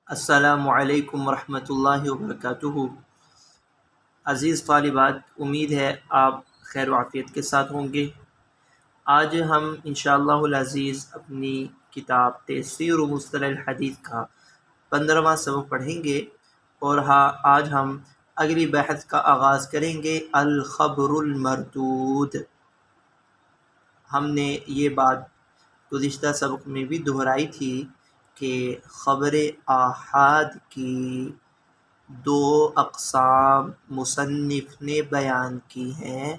السلام علیکم ورحمۃ اللہ وبرکاتہ۔ عزیز طالبات، امید ہے آپ خیر و عافیت کے ساتھ ہوں گے۔ آج ہم انشاءاللہ العزیز اپنی کتاب تفسیر و مصطلح الحدیث کا 15واں سبق پڑھیں گے، اور آج ہم اگلی بحث کا آغاز کریں گے، الخبر المردود۔ ہم نے یہ بات گزشتہ سبق میں بھی دہرائی تھی کہ خبر آحاد کی دو اقسام مصنف نے بیان کی ہیں۔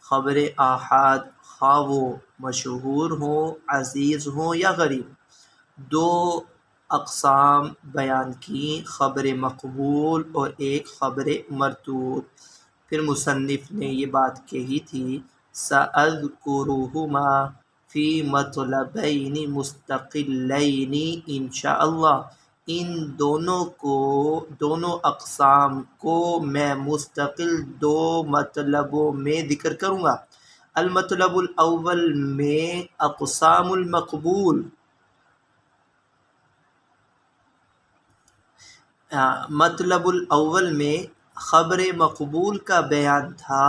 خبر آحاد خواہ وہ مشہور ہوں، عزیز ہوں یا غریب، دو اقسام بیان کی، خبر مقبول اور ایک خبر مردود۔ پھر مصنف نے یہ بات کہی تھی، سأذکرہما فی مطلبین مستقلین انشاءاللہ، ان دونوں اقسام کو میں مستقل دو مطلبوں میں ذکر کروں گا۔ المطلب الاول میں اقسام المقبول، مطلب الاول میں خبر مقبول کا بیان تھا،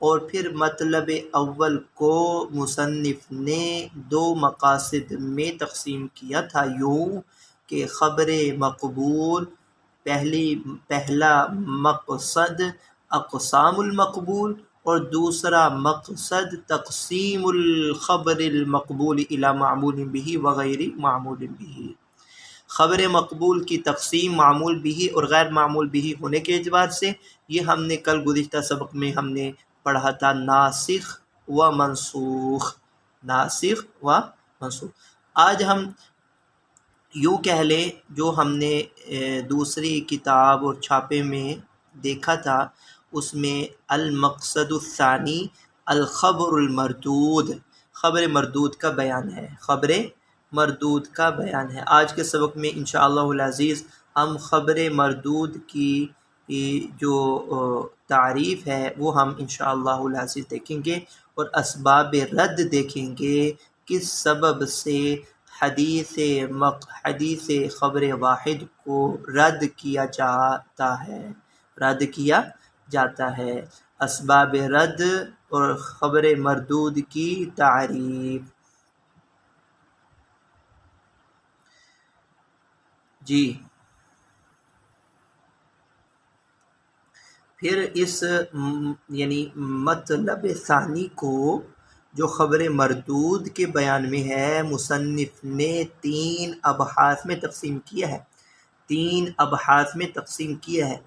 اور پھر مطلب اول کو مصنف نے دو مقاصد میں تقسیم کیا تھا، یوں کہ خبر مقبول پہلا مقصد اقسام المقبول، اور دوسرا مقصد تقسیم الخبر المقبول الی معمول به وغیر معمول به۔ خبر مقبول کی تقسیم معمول بھی اور غیر معمول بھی ہونے کے اعتبار سے، یہ ہم نے کل گزشتہ سبق میں ہم نے پڑھا تھا، ناسخ و منسوخ، ناسخ و منسوخ۔ آج ہم یوں کہہ لیں، جو ہم نے دوسری کتاب اور چھاپے میں دیکھا تھا، اس میں المقصد الثانی الخبر المردود، خبر مردود کا بیان ہے، خبر مردود کا بیان ہے۔ آج کے سبق میں انشاءاللہ العزیز ہم خبر مردود کی جو تعریف ہے وہ ہم انشاءاللہ العزیز دیکھیں گے، اور اسباب رد دیکھیں گے، کس سبب سے حدیث خبر واحد کو رد کیا جاتا ہے، اسباب رد اور خبر مردود کی تعریف۔ جی، پھر اس یعنی مطلب ثانی کو جو خبر مردود کے بیان میں ہے، مصنف نے تین ابحاث میں تقسیم کیا ہے۔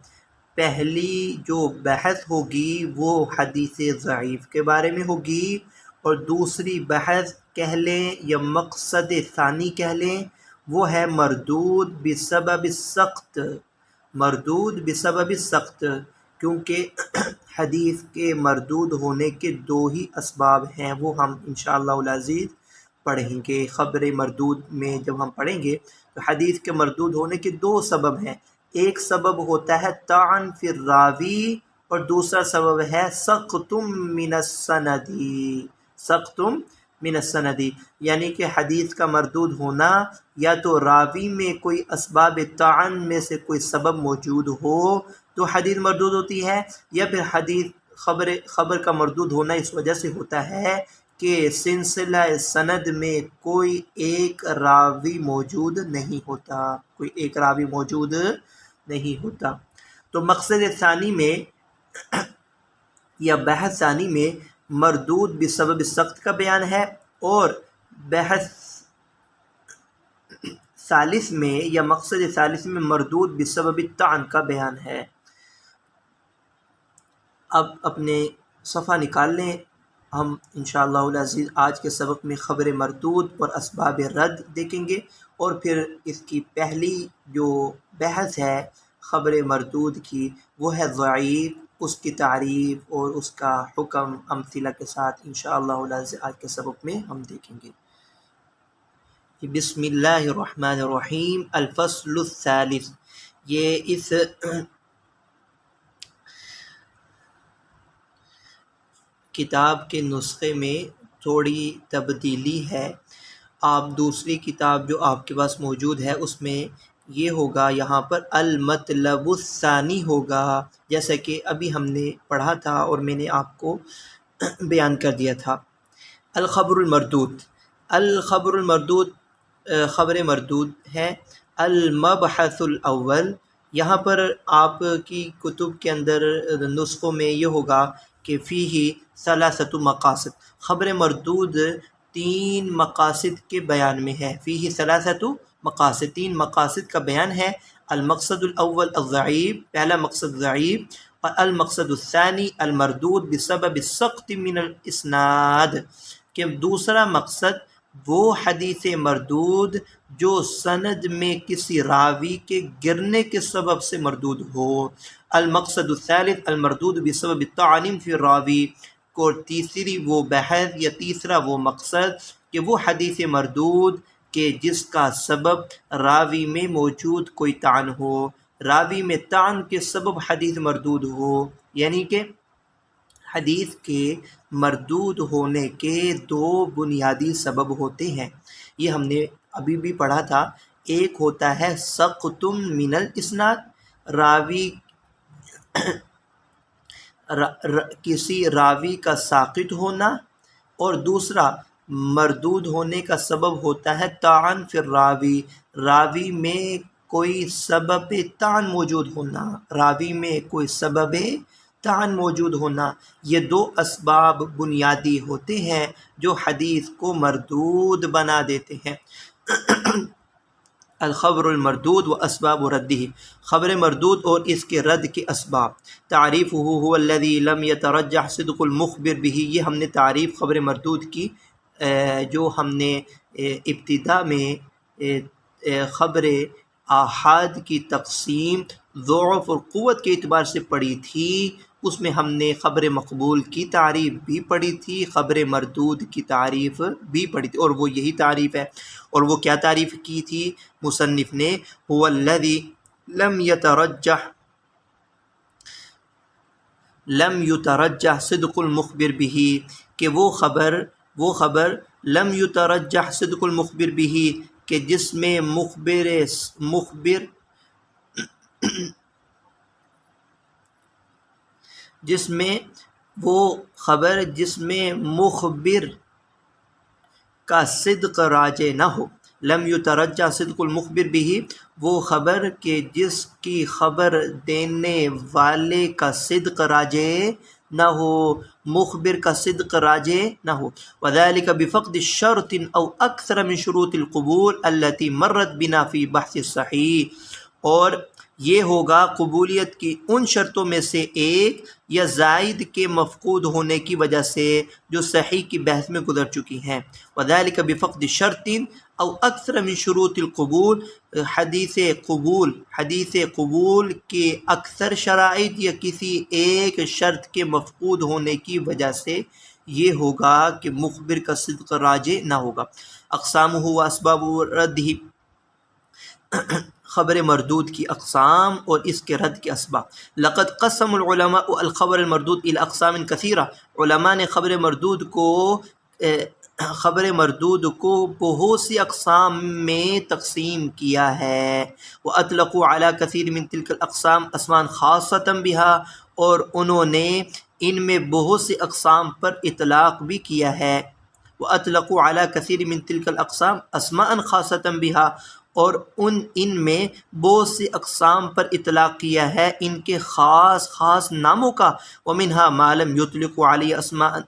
پہلی جو بحث ہوگی وہ حدیث ضعیف کے بارے میں ہوگی، اور دوسری بحث کہہ لیں یا مقصد ثانی کہہ لیں، وہ ہے مردود بسبب سخت، کیونکہ حدیث کے مردود ہونے کے دو ہی اسباب ہیں، وہ ہم انشاءاللہ العزیز پڑھیں گے۔ خبر مردود میں جب ہم پڑھیں گے تو حدیث کے مردود ہونے کے دو سبب ہیں، ایک سبب ہوتا ہے طعن فی الراوی، اور دوسرا سبب ہے سقط من السند، یعنی کہ حدیث کا مردود ہونا یا تو راوی میں کوئی اسباب طعن میں سے کوئی سبب موجود ہو تو حدیث مردود ہوتی ہے، یا پھر خبر کا مردود ہونا اس وجہ سے ہوتا ہے کہ سلسلہ سند میں کوئی ایک راوی موجود نہیں ہوتا۔ تو مقصد ثانی میں یا بحث ثانی میں مردود بسبب سخت کا بیان ہے، اور بحث ثالث میں یا مقصد ثالث میں مردود بسبب طعن کا بیان ہے۔ اب اپنے صفحہ نکال لیں، ہم انشاءاللہ العزیز آج کے سبق میں خبر مردود اور اسباب رد دیکھیں گے، اور پھر اس کی پہلی جو بحث ہے خبر مردود کی وہ ہے ضعیف، اس کی تعریف اور اس کا حکم امثلہ کے ساتھ انشاءاللہ العزیز آج کے سبق میں ہم دیکھیں گے۔ بسم اللہ الرحمن الرحیم، الفصل الثالث، یہ اس کتاب کے نسخے میں تھوڑی تبدیلی ہے۔ آپ دوسری کتاب جو آپ کے پاس موجود ہے اس میں یہ ہوگا یہاں پر المطلب الثانی ہوگا، جیسا کہ ابھی ہم نے پڑھا تھا اور میں نے آپ کو بیان کر دیا تھا۔ الخبر المردود، الخبر المردود خبر مردود ہے۔ المبحث الاول، یہاں پر آپ کی کتب کے اندر نسخوں میں یہ ہوگا کہ فیہ ثلاثۃ مقاصد، خبر مردود 3 مقاصد کے بیان میں ہے۔ فیہ ثلاثۃ مقاصد، 3 مقاصد کا بیان ہے۔ المقصد الاول الضعیف، پہلا مقصد ضعیف، اور المقصد الثانی المردود بسبب السقط من الاسناد، کہ دوسرا مقصد وہ حدیث مردود جو سند میں کسی راوی کے گرنے کے سبب سے مردود ہو۔ المقصد الثالث المردود بسبب الطعن فی الراوی، کو تیسری وہ بحث یا تیسرا وہ مقصد کہ وہ حدیث مردود کہ جس کا سبب راوی میں موجود کوئی طعن ہو، راوی میں طعن کے سبب حدیث مردود ہو، یعنی کہ حدیث کے مردود ہونے کے 2 بنیادی سبب ہوتے ہیں۔ یہ ہم نے ابھی بھی پڑھا تھا۔ ایک ہوتا ہے سقط من الاسناد، راوی کسی راوی کا ساقط ہونا، اور دوسرا مردود ہونے کا سبب ہوتا ہے طعن فی الراوی، راوی میں کوئی سبب طعن موجود ہونا، راوی میں کوئی سبب طعن موجود ہونا۔ یہ 2 اسباب بنیادی ہوتے ہیں جو حدیث کو مردود بنا دیتے ہیں۔ الخبر المردود و اسباب رده، خبر مردود اور اس کے رد کے اسباب۔ تعریفه هو الذي لم يترجح صدق المخبر به، یہ ہم نے تعریف خبر مردود کی جو ہم نے ابتدا میں خبر آحاد کی تقسیم ضعف اور قوت کے اعتبار سے پڑھی تھی، اس میں ہم نے خبر مقبول کی تعریف بھی پڑھی تھی، خبر مردود کی تعریف بھی پڑھی تھی، اور وہ یہی تعریف ہے۔ اور وہ کیا تعریف کی تھی مصنف نے؟ هو الذی لم یترجح صدق المخبر به، کہ وہ خبر لم یترجح صدق المخبر به، کہ جس میں وہ خبر جس میں مخبر کا صدق راجع نہ ہو۔ لم یترجح صدق المخبر به، وہ خبر کہ جس کی خبر دینے والے کا صدق راجع نہ ہو، مخبر کا صدق راجع نہ ہو۔ وذلك بفقد شرط او اکثر من شروط القبول التي مرت بنا فی بحث الصحیح، اور یہ ہوگا قبولیت کی ان شرطوں میں سے ایک یا زائد کے مفقود ہونے کی وجہ سے جو صحیح کی بحث میں گزر چکی ہیں۔ وذلك بفقد شرط او اکثر من شروط القبول، حدیث قبول کے اکثر شرائط یا کسی ایک شرط کے مفقود ہونے کی وجہ سے یہ ہوگا کہ مخبر کا صدق راجع نہ ہوگا۔ اقسامہ و اسباب رده، خبر مردود کی اقسام اور اس کے رد کے اسباب۔ لقد قسم العلماء الخبر المردود الى اقسام کثیرہ، علماء نے خبر مردود کو بہت سی اقسام میں تقسیم کیا ہے۔ وَأَطْلَقُوا عَلَى كَثِيرٍ مِّن تِلْكَ الْأَقْسَامِ أَسْمَاءً خَاصَّةً بِهَا، اور انہوں نے ان میں بہت سی اقسام پر اطلاق بھی کیا ہے۔ وَأَطْلَقُوا عَلَى كَثِيرٍ مِّن تِلْكَ الْأَقْسَامِ أَسْمَاءً خَاصَّةً بِهَا، اور ان میں بہت سی اقسام پر اطلاق کیا ہے ان کے خاص ناموں کا۔ وَمِنْهَا مَا لَمْ يُطْلِقُوا عَلَيْهِ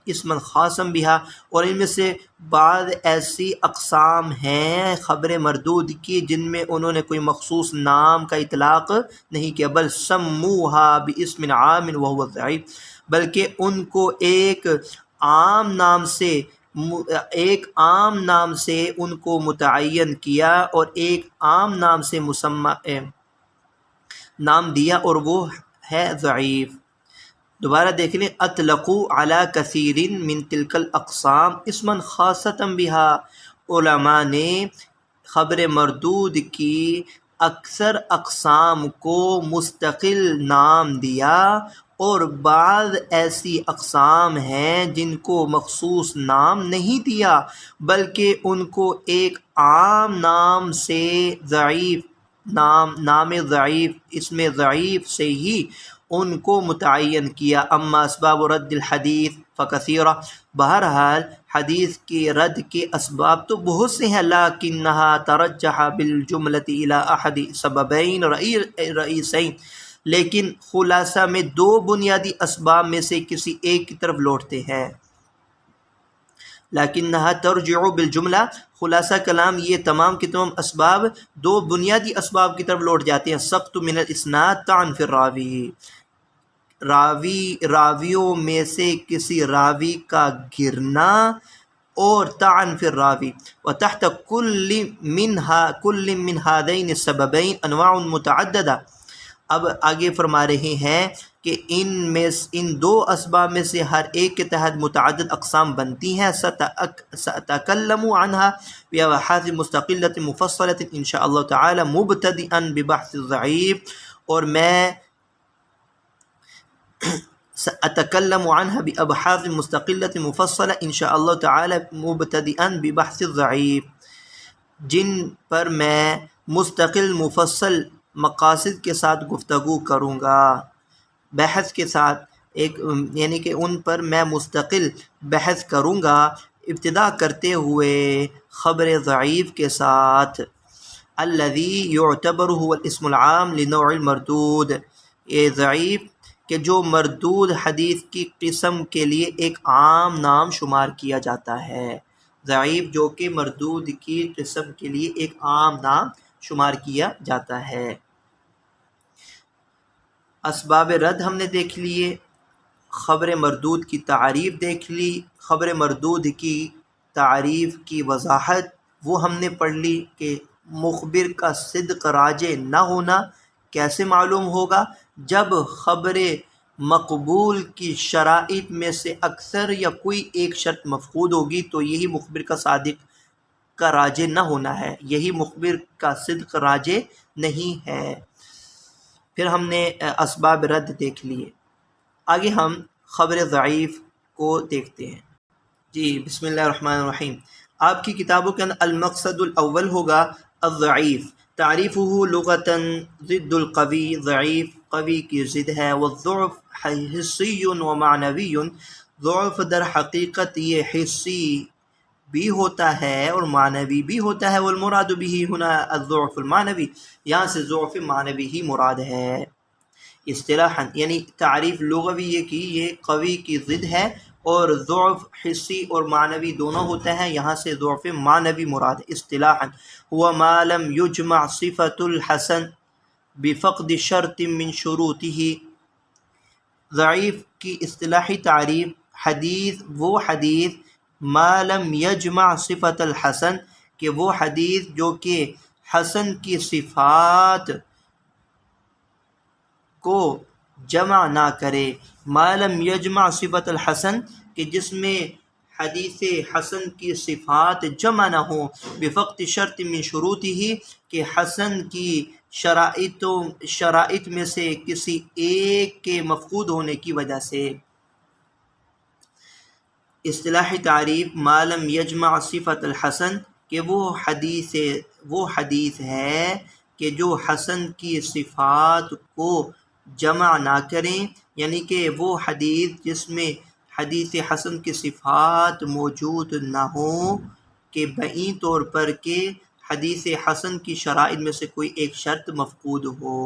اسْمًا خَاصًا بِهَا، اور ان میں سے بعض ایسی اقسام ہیں خبر مردود کی جن میں انہوں نے کوئی مخصوص نام کا اطلاق نہیں کیا، بل سموها باسم عام وهو الضعیف، بلکہ ان کو ایک عام نام سے ان کو متعین کیا اور ایک عام نام سے مسمى نام دیا، اور وہ ہے ضعیف۔ دوبارہ دیکھ لیں، اطلقوا علی کثیر من تلک الاقسام اسما خاصة بها، علماء نے خبر مردود کی اکثر اقسام کو مستقل نام دیا، اور بعض ایسی اقسام ہیں جن کو مخصوص نام نہیں دیا بلکہ ان کو ایک عام نام سے ضعیف نام ضعیف اسم ضعیف سے ہی ان کو متعین کیا۔ اما اسباب رد الحدیث فکثیرہ، بہرحال حدیث کے رد کے اسباب تو بہت سے ہیں، لیکنہا ترجح بالجملۃ الی احد سببین رئیسین، لیکن خلاصہ میں دو بنیادی اسباب میں سے کسی ایک کی طرف لوٹتے ہیں۔ لیکنہا ترجع بالجملہ، خلاصہ کلام یہ تمام کے تمام اسباب دو بنیادی اسباب کی طرف لوٹ جاتے ہیں۔ سقط من الاسناد، طعن فی الراوی، راویوں میں سے کسی راوی کا گرنا، اور طعن فی الراوی، وتحت کل من هذین السببین انواع متعددہ۔ اب آگے فرما رہے ہیں کہ ان دو اسباب میں سے ہر ایک کے تحت متعدد اقسام بنتی ہیں۔ سأتکلم عنہا بابحاث مستقلۃ مفصلۃ ان شاء اللہ تعالی مبتدئا ببحث الضعیف، اور میں سأتکلم عنہا بابحاث مستقلۃ مفصلہ ان شاء اللہ تعالی مبتدئا ببحث الضعیف، جن پر میں مستقل مفصل مقاصد کے ساتھ گفتگو کروں گا، بحث کے ساتھ یعنی کہ ان پر میں مستقل بحث کروں گا، ابتدا کرتے ہوئے خبر ضعیف کے ساتھ۔ الذی یعتبر هو الاسم العام لنوع المردود، یہ ضعیف کہ جو مردود حدیث کی قسم کے لیے ایک عام نام شمار کیا جاتا ہے، ضعیف جو کہ مردود کی قسم کے لیے ایک عام نام شمار کیا جاتا ہے۔ اسباب رد ہم نے دیکھ لیے، خبر مردود کی تعریف دیکھ لی، خبر مردود کی تعریف کی وضاحت وہ ہم نے پڑھ لی کہ مخبر کا صدق راجع نہ ہونا کیسے معلوم ہوگا، جب خبر مقبول کی شرائط میں سے اکثر یا کوئی ایک شرط مفقود ہوگی تو یہی مخبر کا صادق کا راجع نہ ہونا ہے، یہی مخبر کا صدق راجع نہیں ہے۔ پھر ہم نے اسباب رد دیکھ لیے، آگے ہم خبر ضعیف کو دیکھتے ہیں۔ جی بسم اللہ الرحمن الرحیم۔ آپ کی کتابوں کے اندر المقصد الاول ہوگا الضعیف، تعریفہ لغتاً ضد القوی، ضعیف قوی کی ضد ہے، والضعف حسی و معنوی، ضعف در حقیقت یہ حسی بھی ہوتا ہے اور معنوی بھی ہوتا ہے، والمراد به ہنا الضعف المعنوی، یہاں سے ضعف معنوی ہی مراد ہے۔ اصطلاحاً یعنی تعریف لغوی یہ کہ یہ قوی کی ضد ہے، اور ضعف حسی اور معنوی دونوں ہوتے ہیں، یہاں سے ضعف معنوی مراد ہے۔ اصطلاحاً هو ما لم يجمع صفة الحسن بفقد شرط من شروطه، ضعیف کی اصطلاحی تعریف وہ حدیث ما لم یجمع صفت الحسن، کہ وہ حدیث جو کہ حسن کی صفات کو جمع نہ کرے، ما لم یجمع صفت الحسن کہ جس میں حدیث حسن کی صفات جمع نہ ہوں، بفقد شرط من شروطہ کہ حسن کی شرائط میں سے کسی ایک کے مفقود ہونے کی وجہ سے۔ اصطلاحی تعریف ما لم یجمع صفت الحسن کہ وہ حدیث ہے کہ جو حسن کی صفات کو جمع نہ کریں، یعنی کہ وہ حدیث جس میں حدیث حسن کی صفات موجود نہ ہوں، کہ بعین طور پر کہ حدیث حسن کی شرائط میں سے کوئی ایک شرط مفقود ہو۔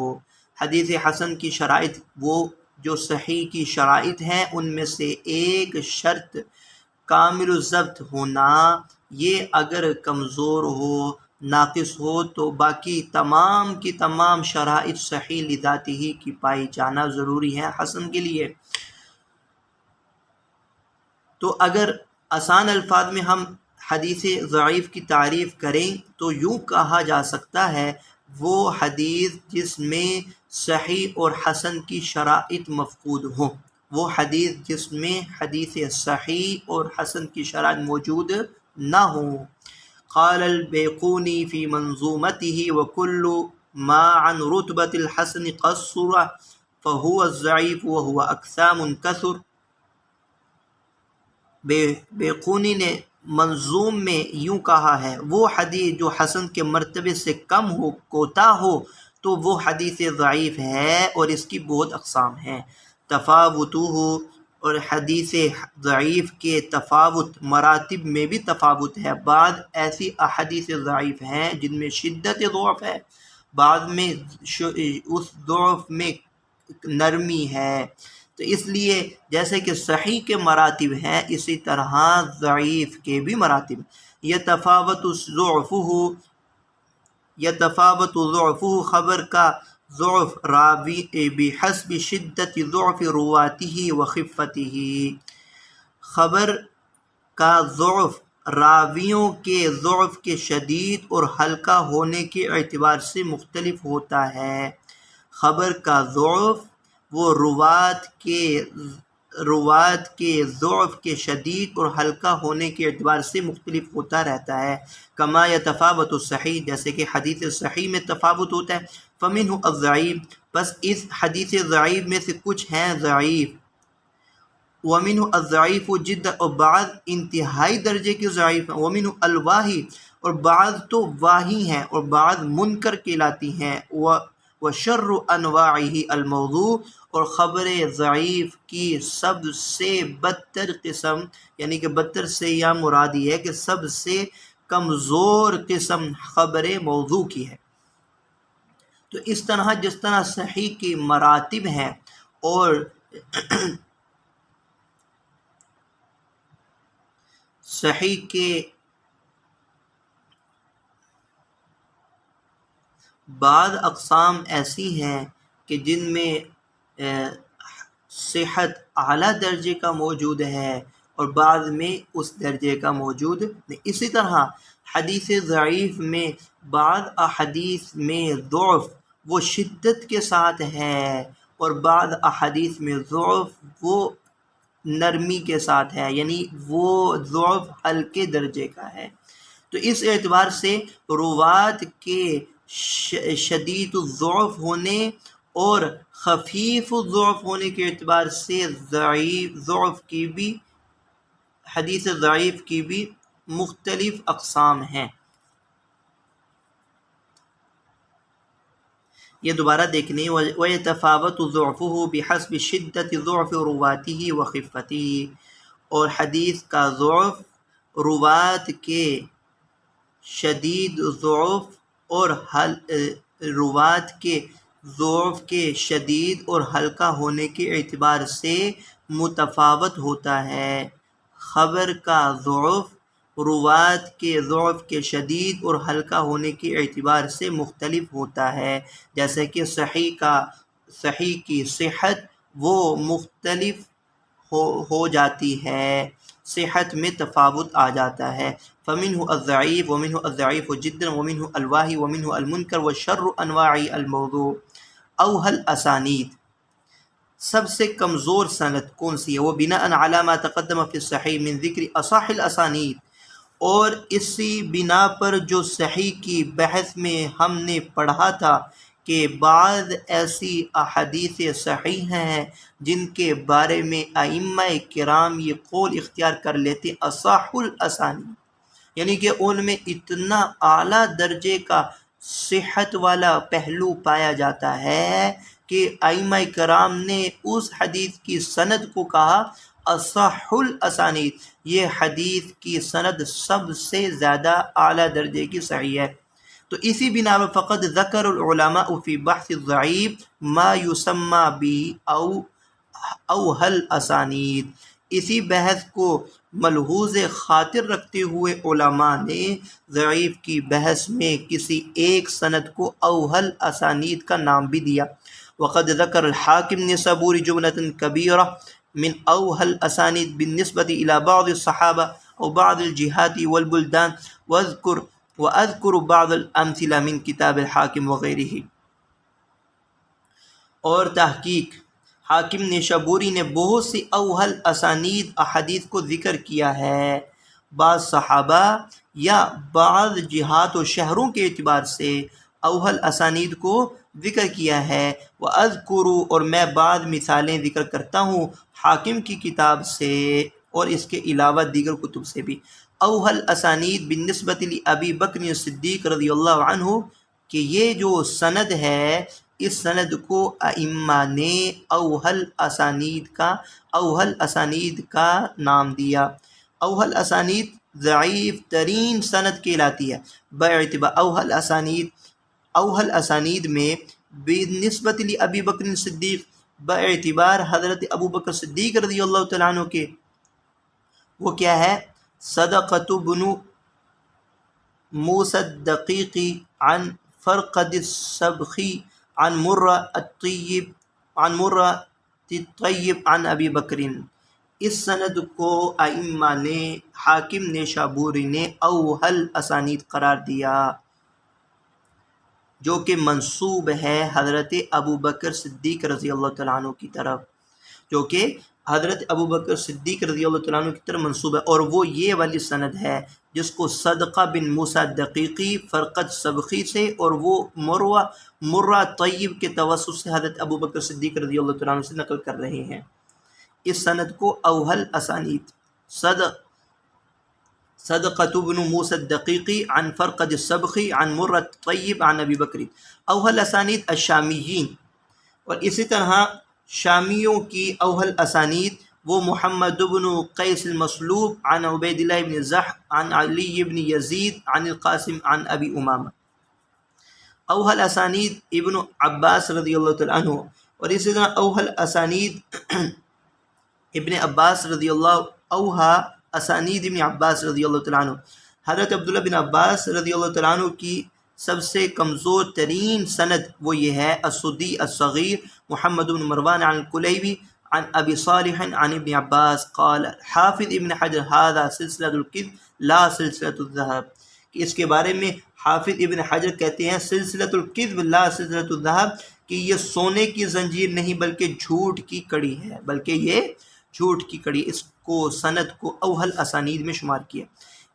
حدیث حسن کی شرائط وہ جو صحیح کی شرائط ہیں ان میں سے ایک شرط کامل الضبط ہونا، یہ اگر کمزور ہو، ناقص ہو تو باقی تمام کی تمام شرائط صحیح لذاتی ہی کی پائی جانا ضروری ہے حسن کے لیے۔ تو اگر آسان الفاظ میں ہم حدیث ضعیف کی تعریف کریں تو یوں کہا جا سکتا ہے وہ حدیث جس میں صحیح اور حسن کی شرائط مفقود ہوں، وہ حدیث جس میں حدیث صحیح اور حسن کی شرائط موجود نہ ہوں۔ قال البیقونی فی منظومته وکل ما عن رتبۃ الحسن قصر فهو الضعیف وهو اقسام کثر۔ بیقونی نے منظوم میں یوں کہا ہے، وہ حدیث جو حسن کے مرتبے سے کم ہو، کوتاہ ہو، تو وہ حدیث ضعیف ہے، اور اس کی بہت اقسام ہیں۔ تفاوتہ، اور حدیث ضعیف کے تفاوت مراتب میں بھی تفاوت ہے۔ بعض ایسی احادیث ضعیف ہیں جن میں شدت ضعف ہے، بعض میں اس ضعف میں نرمی ہے۔ تو اس لیے جیسے کہ صحیح کے مراتب ہیں، اسی طرح ضعیف کے بھی مراتب۔ یتفاوت ضعفہ، خبر کا ضعف راوی بحسب شدت ضعف رواته و خفتہ، خبر کا ضعف راویوں کے ضعف کے شدید اور ہلکا ہونے کے اعتبار سے مختلف ہوتا ہے۔ خبر کا ضعف وہ روات کے ضعف کے شدید اور ہلکا ہونے کے اعتبار سے مختلف ہوتا رہتا ہے۔ کما یتفاوت الصحیح، جیسے کہ حدیث صحیح میں تفاوت ہوتا ہے۔ فمنہ الضعیف، بس اس حدیث ضعیف میں سے کچھ ہیں ضعیف۔ ومنہ الضعیف جدا، اور بعض انتہائی درجے کے ضعیف ہیں۔ ومنہ الواہی، اور بعض تو واہی ہیں اور بعض منکر کہلاتی ہیں۔ وشر انواعہ الموضوع، اور خبر ضعیف کی سب سے بدتر قسم، یعنی کہ بدتر سے یا مراد یہ ہے کہ سب سے کمزور قسم خبر موضوع کی ہے۔ تو اس طرح جس طرح صحیح کی مراتب ہیں اور صحیح کے بعض اقسام ایسی ہیں کہ جن میں صحت اعلیٰ درجے کا موجود ہے اور بعض میں اس درجے کا موجود نہیں۔ اسی طرح حدیث ضعیف میں بعض احادیث میں ضعف وہ شدت کے ساتھ ہے اور بعض احادیث میں ضعف وہ نرمی کے ساتھ ہے، یعنی وہ ضعف ہلکے درجے کا ہے۔ تو اس اعتبار سے روات کے شدید الضعف ہونے اور خفیف الضعف ہونے کے اعتبار سے حدیث ضعیف کی بھی مختلف اقسام ہیں۔ یہ دوبارہ دیکھنے، وَيَتَفَاوَتُ ضَعْفُهُ بِحَسْبِ شِدَّةِ ضَعْفِ رُوَاتِهِ وَخِفَّتِهِ، اور حدیث کا ضعف روات کے شدید ضعف اور روات کے ضعف کے شدید اور ہلکا ہونے کے اعتبار سے متفاوت ہوتا ہے۔ خبر کا ضعف روات کے ضعف کے شدید اور ہلکا ہونے کے اعتبار سے مختلف ہوتا ہے، جیسے کہ صحیح کی صحت وہ مختلف ہو جاتی ہے، صحت میں تفاوت آ جاتا ہے۔ فمنہ الضعیف، ومنہ الضعیف جدا، ومنہ الواہی، ومنہ المنکر، وشر انواع الموضوع۔ اوہى الاسانید، سب سے کمزور سند کون سی ہے؟ وہ بناء علی ما تقدم فی الصحیح من ذکر اصح الاسانید، اور اسی بنا پر جو صحیح کی بحث میں ہم نے پڑھا تھا کہ بعض ایسی احادیث صحیح ہیں جن کے بارے میں ائمہ کرام یہ قول اختیار کر لیتے اصح الاسانید، یعنی کہ ان میں اتنا اعلیٰ درجے کا صحت والا پہلو پایا جاتا ہے کہ ائمہ کرام نے اس حدیث کی سند کو کہا اصح الاسانید، یہ حدیث کی سند سب سے زیادہ اعلیٰ درجے کی صحیح ہے۔ تو اسی بنا پر فقط ذکر العلماء فی بحث الضعیف ما یسمى اوہى الاسانید، اسی بحث کو ملحوظ خاطر رکھتے ہوئے علماء نے ضعیف کی بحث میں کسی ایک سند کو اوہى الاسانید کا نام بھی دیا۔ وقد ذکر الحاکم النیسابوری جملة کبیرة من اوہى الاسانید بالنسبة الى بعض الصحابہ او بعض الجہات والبلدان، واذکر بعض الامثلہ من کتاب الحاکم وغیرہ۔ اور تحقیق حاکم نیشابوری نے بہت سی اوہى الاسانید احادیث کو ذکر کیا ہے، بعض صحابہ یا بعض جہات و شہروں کے اعتبار سے اوہى الاسانید کو ذکر کیا ہے۔ وَأَذْكُرُ، اور میں بعض مثالیں ذکر کرتا ہوں حاکم کی کتاب سے اور اس کے علاوہ دیگر کتب سے بھی۔ اوہل اسانید بالنسبت لابی بکر صدیق رضی اللہ عنہ، کہ یہ جو سند ہے اس سند کو ائمہ نے اوہل اسانید کا نام دیا۔ اوہل اسانید ضعیف ترین سند کہلاتی ہے باعتبار اوہل اسانید میں بالنسبت لابی بکر صدیق، باعتبار حضرت ابو بکر صدیق رضی اللہ تعالیٰ عنہ کے، وہ کیا ہے؟ صدقۃ بن موسى الدقيقي عن فرقد السبخي عن مرة الطيب عن ابی بکر۔ اس سند کو ائمہ نے، حاکم نے شابوری نے اوہل اسانید قرار دیا، جو کہ منسوب ہے حضرت ابو بکر صدیق رضی اللہ تعالیٰ عنہ کی طرف، جو کہ حضرت ابو بکر صدیق رضی اللہ تعالیٰ عنہ کی طرف منسوب ہے، اور وہ یہ والی سند ہے جس کو صدقہ بن موسیٰ الدقیقی فرقد سبخی سے اور وہ مرہ طیب کے توسط سے حضرت ابو بکر صدیق رضی اللہ تعالیٰ عنہ سے نقل کر رہے ہیں۔ اس سند کو اوہل اسانید، صدقۃ بن موسیٰ الدقیقی عن فرقد السبخی عن مرہ طیب عن ابی بکر۔ اوہل اسانید الشامیین، اور اسی طرح شامیوں کی اوہل اسانید وہ محمد بن قیس المصلوب عن عبید اللہ بن زح عن علی بن یزید عن القاسم عن ابی امامہ۔ اوہل اسانید ابن عباس رضی اللہ تعالیٰ عنہ، اور اسی طرح اوہل اسانید ابن عباس رضی اللہ اسانید ابن عباس رضی اللہ تعالیٰ عنہ۔ حضرت عبداللہ بن عباس رضی اللہ تعالیٰ عنہ کی سب سے کمزور ترین سند وہ یہ ہے السدی الصغیر محمد بن مروان عن الکلیبی عن ابی صالح عن ابن عباس قال حافظ ابن حجر هذا سلسلۃ الکذب لا سلسلۃ الذهب، کہ اس کے بارے میں حافظ ابن حجر کہتے ہیں سلسلۃ الکذب لا سلسلۃ الذهب، کہ یہ سونے کی زنجیر نہیں بلکہ جھوٹ کی کڑی ہے، بلکہ یہ جھوٹ کی کڑی، اس کو سند کو اوہل اسانید میں شمار کیا۔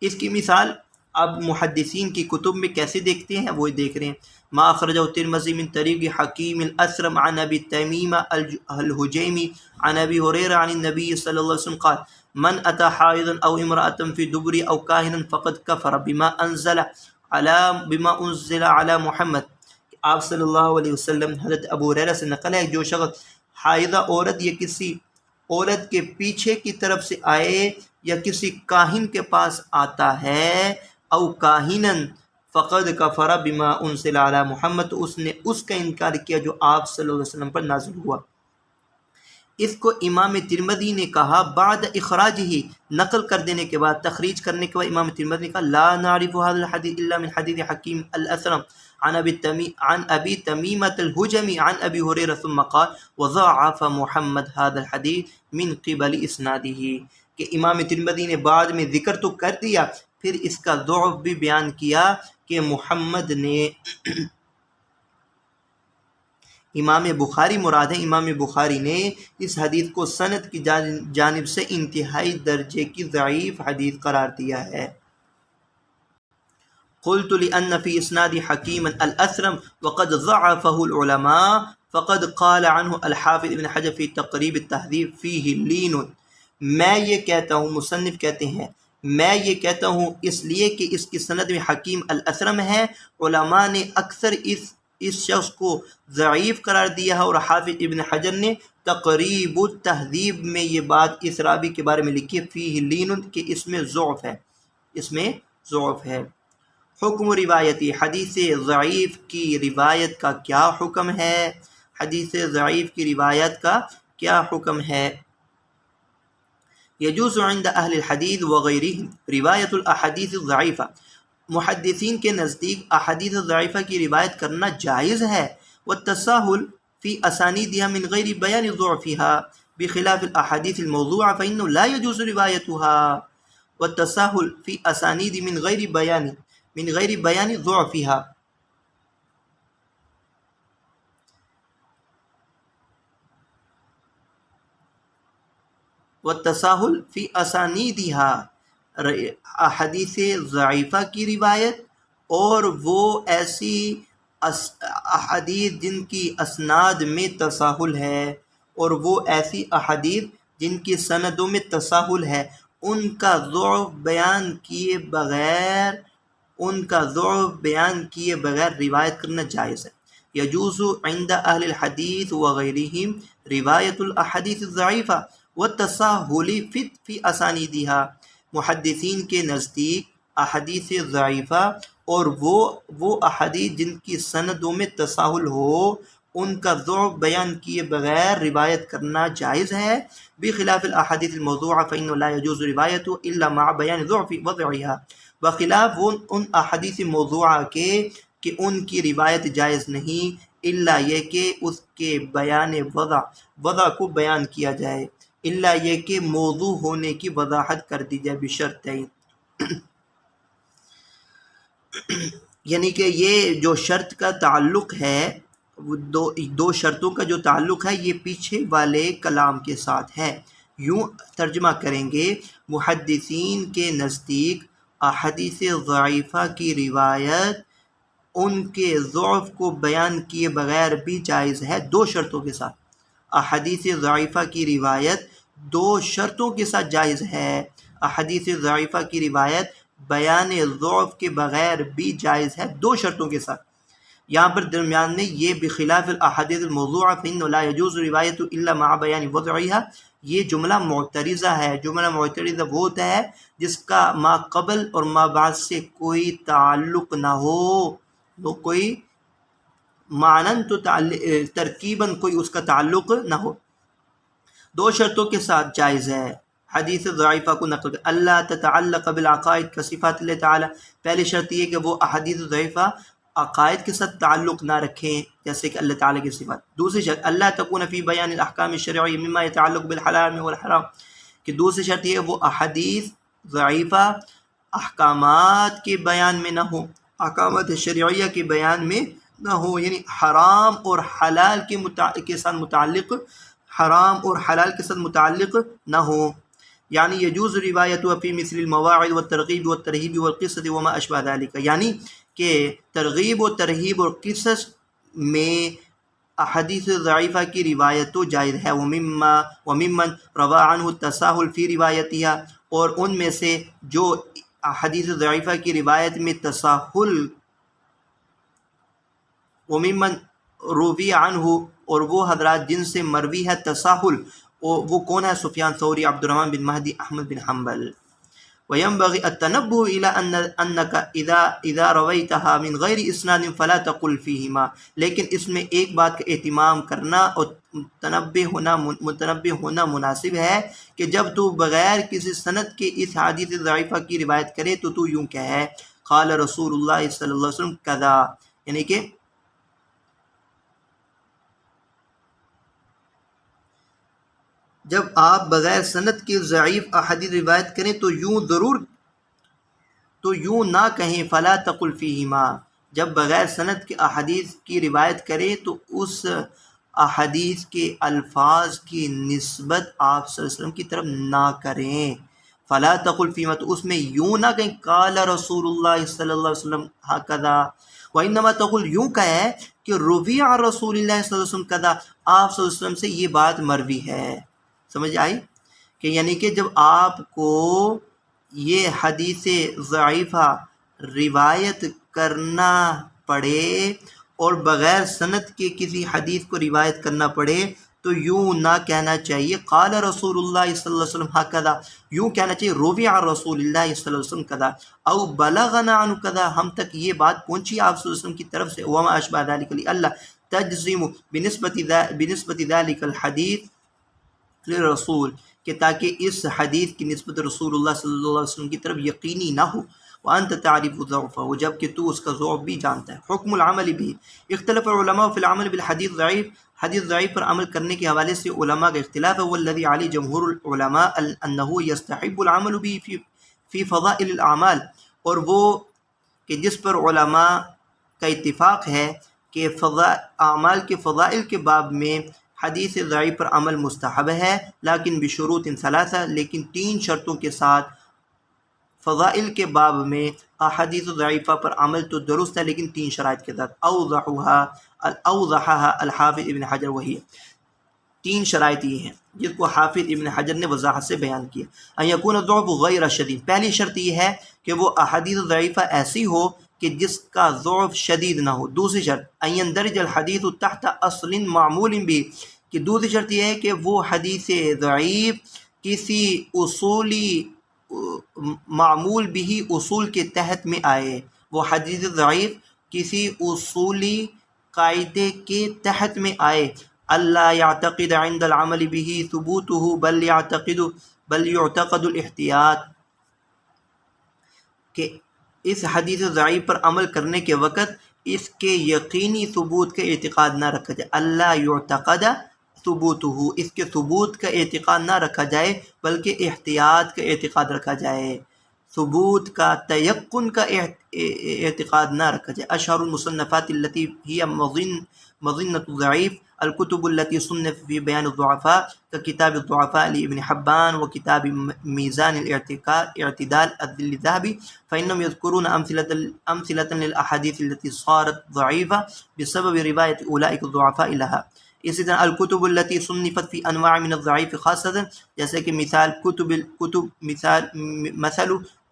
اس کی مثال اب محدثین کی کتب میں کیسے دیکھتے ہیں وہ دیکھ رہے ہیں۔ ما اخرجہ الترمذی من طریق حکیم الاسرم عن ابی تمیمہ الحجیمی عن ابی ہریرہ عن النبی صلی اللہ علیہ وسلم قال من اتى حائضا او امرأة في دبر او کاہنا فقد کفر بما انزل على محمد۔ آپ صلی اللہ علیہ وسلم، حضرت ابو ہریرہ سے نقل ہے، جو شخص حائضہ عورت یا کسی عورت کے پیچھے کی طرف سے آئے یا کسی کاہن کے پاس آتا ہے، او کاہنن فقد کفر بما انزل علی محمد، تو اس نے اس کا انکار کیا جو آپ صلی اللہ علیہ وسلم پر نازل ہوا۔ اس کو امام ترمذی نے کہا بعد اخراج ہی، نقل کر دینے کے بعد، تخریج کرنے کے بعد امام ترمذی نے کہا لا نعرف هذا الحديث الا من حديث حکیم الاسرم عن ابی تمیمۃ الحجمی عن ابی ہریرہ ثم قال وضعف محمد هذا الحديث من قبل اسناده، کہ امام ترمذی نے بعد میں ذکر تو کر دیا، پھر اس کا ضعف بھی بیان کیا کہ محمد نے، امام بخاری مراد ہے، امام بخاری نے اس حدیث کو سند کی جانب سے انتہائی درجے کی ضعیف حدیث قرار دیا ہے۔ قلت لأن في اسناد حکیم الاسرم وقد ضعفه العلماء فقد قال عنه الحافظ ابن حجر في تقریب التہذیب فيه لین۔ میں یہ کہتا ہوں، مصنف کہتے ہیں میں یہ کہتا ہوں اس لیے کہ اس کی سند میں حکیم الاسرم ہے، علماء نے اکثر اس شخص کو ضعیف قرار دیا ہے، اور حافظ ابن حجر نے تقریب التہذیب میں یہ بات اس راوی کے بارے میں لکھی فیہ لین، کہ اس میں ضعف ہے۔ حکم روایتی، حدیث ضعیف کی روایت کا کیا حکم ہے؟ حدیث ضعیف کی روایت کا کیا حکم ہے؟ یجوز عند اہل الحدیث وغیرہم روایت الاحادیث الضعیفہ، محدثین کے نزدیک احادیث ضعیفہ کی روایت کرنا جائز ہے، والتساہل فی اسانیدها من غیر بیان ضعفها بخلاف الاحادیث الموضوعہ فإنه لا يجوز روایتها، والتساہل فی اسانید من غیر بیان ضعفها، والتساہل فی اسانیدها احادیث ضعیفہ کی روایت، اور وہ ایسی احادیث جن کی اسناد میں تساہل ہے، اور وہ ایسی احادیث جن کی سندوں میں تساہل ہے، ان کا ضعف بیان کیے بغیر روایت کرنا جائز ہے۔ یجوز عند اہل الحدیث وغیرہم روایت الاحادیث الضعیفہ والتساہل فی اسانیدہا، محدثین کے نزدیک احادیث ضعیفہ اور وہ احادیث جن کی سندوں میں تساہل ہو، ان کا ضعف بیان کیے بغیر روایت کرنا جائز ہے۔ بخلاف الاحادیث الموضوعہ فإنه لا يجوز روایت الا مع بیان ضعف وضعها، بخلاف ان احادیث موضوعہ کے کہ ان کی روایت جائز نہیں الا یہ کہ اس کے بیان وضع کو بیان کیا جائے، الا یہ کہ موضوع ہونے کی وضاحت کر دی جائے بشرطین، یعنی کہ یہ جو شرط کا تعلق ہے، دو شرطوں کا جو تعلق ہے یہ پیچھے والے کلام کے ساتھ ہے۔ یوں ترجمہ کریں گے، محدثین کے نزدیک احادیث ضعیفہ کی روایت ان کے ضعف کو بیان کیے بغیر بھی جائز ہے، دو شرطوں کے ساتھ۔ احادیث ضعیفہ کی روایت دو شرطوں کے ساتھ جائز ہے، احادیث ضعیفہ کی روایت بیان ضعف کے بغیر بھی جائز ہے، دو شرطوں کے ساتھ۔ یہاں پر درمیان میں یہ بخلاف الاحادیث الموضوعہ فإنه لا يجوز روایت الا مع بیان وضعها، یہ جملہ معترضہ ہے۔ جملہ معترضہ وہ ہوتا ہے جس کا ما قبل اور ما بعد سے کوئی تعلق نہ ہو، کوئی معنن تو ترکیباً کوئی اس کا تعلق نہ ہو، دو شرطوں کے ساتھ جائز ہے۔ حدیث ضعیفہ کو نقل کر اللہ تتعلق بالعقائد کصفات اللہ تعالی، پہلی شرط یہ کہ وہ احادیث ضعیفہ عقائد کے ساتھ تعلق نہ رکھیں جیسے کہ اللہ تعالیٰ کی صفات۔ دوسری شرط اللہ تکون فی بیان الاحکام الشرعی مما یتعلق بالحلال والحرام، کہ دوسری شرط یہ کہ وہ احادیث ضعیفہ احکامات کے بیان میں نہ ہو، احکامات شرعیہ کے بیان میں نہ ہو، یعنی حرام اور حلال کے ساتھ متعلق، حرام اور حلال کے ساتھ متعلق نہ ہو، یعنی یجوز روایت فی مثل المواعظ والترغیب والترہیب والقصص وما اشبہ ذلک، یعنی کہ ترغیب و ترہیب اور قصص میں احادیث ضعیفہ کی روایت تو جائز ہے، وممن روا عنہ التساہل فی روایتها، اور ان میں سے جو احادیث ضعیفہ کی روایت میں تساہل، وممن روی عنہ، اور وہ حضرات جن سے مروی ہے تساہل، وہ کون ہے؟ سفیان ثوری، عبد الرحمن بن مہدی، احمد بن حنبل۔ وينبغي التنبه إلى أنك إذا رويتها من غير إسناد فلا تقل فيهما، لیکن اس میں ایک بات کا اہتمام کرنا اور متنبہ ہونا مناسب ہے کہ جب تو بغیر کسی سند کے اس حدیث ضعیفہ کی روایت کرے تو یوں کہے قال رسول اللہ صلی اللہ علیہ وسلم کذا، یعنی کہ جب آپ بغیر سند کے ضعیف احادیث روایت کریں تو یوں نہ کہیں فلا تقل فیہما، جب بغیر سند کے احادیث کی روایت کریں تو اس احادیث کے الفاظ کی نسبت آپ صلی اللہ علیہ وسلم کی طرف نہ کریں، فلا تقل فیہما، تو اس میں یوں نہ کہیں قال رسول اللہ صلی اللہ علیہ وسلم ہکذا، وانما تقل، یوں کہے کہ روی عن رسول اللہ صلی اللہ علیہ وسلم کذا، آپ صلی اللہ علیہ وسلم سے یہ بات مروی ہے۔ سمجھ آئی کہ یعنی کہ جب آپ کو یہ حدیث ضعیفہ روایت کرنا پڑے اور بغیر سند کے کسی حدیث کو روایت کرنا پڑے تو یوں نہ کہنا چاہیے قال رسول اللہ صلی اللہ علیہ وسلم ہکذا، یوں کہنا چاہیے روی عن رسول اللہ صلی اللہ علیہ وسلم کذا، او بلغنا عنہ کذا، ہم تک یہ بات پہنچی آپ صلی اللہ علیہ وسلم کی طرف سے، وما اشبہ ذلک اللہ تجزم بنسبت ذلک الحدیث رسول، کہ تاکہ اس حدیث کی نسبت رسول اللہ صلی اللہ علیہ وسلم کی طرف یقینی نہ ہو، وانت تعریف ضعفہ، جب کہ تو اس کا ضعف بھی جانتا ہے۔ حکم العمل بھی، اختلف العلماء فی العمل بالحدیث ضعیف، حدیث ضعیف پر عمل کرنے کے حوالے سے علماء کا اختلاف ہے، والذی علی جمہور العلماء انہ یستحب العمل بھی فی فضائل الاعمال، اور وہ کہ جس پر علماء کا اتفاق ہے کہ اعمال کے فضائل کے باب میں حدیث ضعیف پر عمل مستحب ہے، لیکن بشروط ثلاثہ، لیکن 3 شرطوں کے ساتھ۔ فضائل کے باب میں احادیث ضعیفہ پر عمل تو درست ہے لیکن 3 شرائط کے ساتھ، اوضحها الحافظ ابن حجر، وہی 3 شرائط یہ ہیں۔ جس کو حافظ ابن حجر نے وضاحت سے بیان کیا. ان یکون الضعف غیر شدید، پہلی شرط یہ ہے کہ وہ احادیث ضعیفہ ایسی ہو کہ جس کا ضعف شدید نہ ہو. دوسری شرط ان یندرج الحدیث تحت اصل معمول بھی، کہ دوسری شرط یہ ہے کہ وہ حدیث ضعیف کسی اصولی معمول بھی اصول کے تحت میں آئے. وہ حدیث ضعیف کسی اصولی قاعدے کے تحت میں آئے. اللہ یعتقد عند العمل به ثبوته بل یعتقد الاحتیاط، کہ اس حدیث ضعیف پر عمل کرنے کے وقت اس کے یقینی ثبوت کا اعتقاد نہ رکھا جائے. اللہ یعتقد ثبوتہ، اس کے ثبوت کا اعتقاد نہ رکھا جائے بلکہ احتیاط کا اعتقاد رکھا جائے، ثبوت کا تیقن کا اعتقاد نہ رکھا جائے. اشہر المصنفات التي هي مظنة الضعيف الكتب التي صنف في بيان الضعفاء ككتاب الضعفاء لابن حبان وكتاب ميزان الاعتدال للذهبي، فإنهم يذكرون أمثلة للأحاديث التي صارت ضعيفة بسبب رواية أولئك الضعفاء لها. اسی طرح الکتب التي صنفت في انواع من الضعیف خاصة، جیسے کہ مثل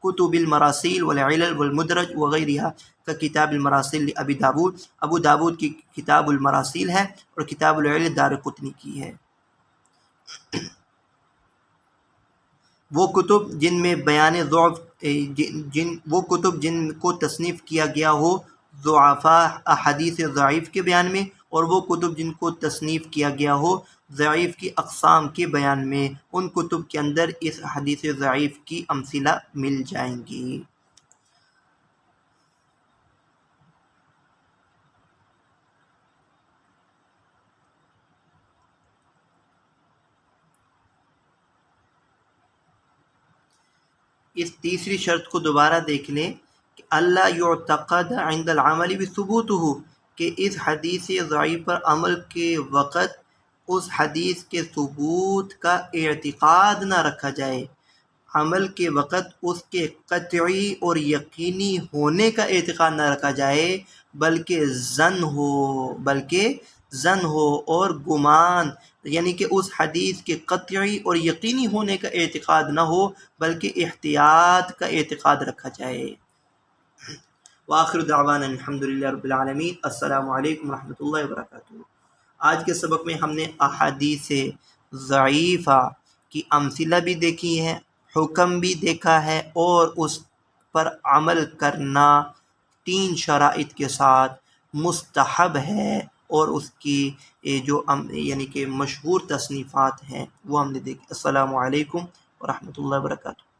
کتب المراسیل والعلل والمدرج وغیرہ کا کتاب المراسیل لابی داود، ابو داود کی کتاب المراسیل ہے اور کتاب العلل دارقطنی کی ہے. وہ کتب جن میں بیان ضعف وہ کتب جن کو تصنیف کیا گیا ہو ضعفاء احادیث ضعیف کے بیان میں، اور وہ کتب جن کو تصنیف کیا گیا ہو ضعیف کی اقسام کے بیان میں، ان کتب کے اندر اس حدیث ضعیف کی امثلہ مل جائیں گی. اس تیسری شرط کو دوبارہ دیکھ لیں کہ اللہ یعتقد عند العمل بثبوتہ، کہ اس حدیث ضعیف پر عمل کے وقت اس حدیث کے ثبوت کا اعتقاد نہ رکھا جائے، عمل کے وقت اس کے قطعی اور یقینی ہونے کا اعتقاد نہ رکھا جائے، بلکہ ظن ہو اور گمان، یعنی کہ اس حدیث کے قطعی اور یقینی ہونے کا اعتقاد نہ ہو بلکہ احتیاط کا اعتقاد رکھا جائے. وآخر دعوانا الحمدللہ رب العالمین. السلام علیکم ورحمۃ اللہ وبرکاتہ. آج کے سبق میں ہم نے احادیث ضعیفہ کی امثلہ بھی دیکھی ہیں، حکم بھی دیکھا ہے، اور اس پر عمل کرنا 3 شرائط کے ساتھ مستحب ہے، اور اس کی جو یعنی کہ مشہور تصنیفات ہیں وہ ہم نے دیکھی. السلام علیکم ورحمۃ اللہ وبرکاتہ.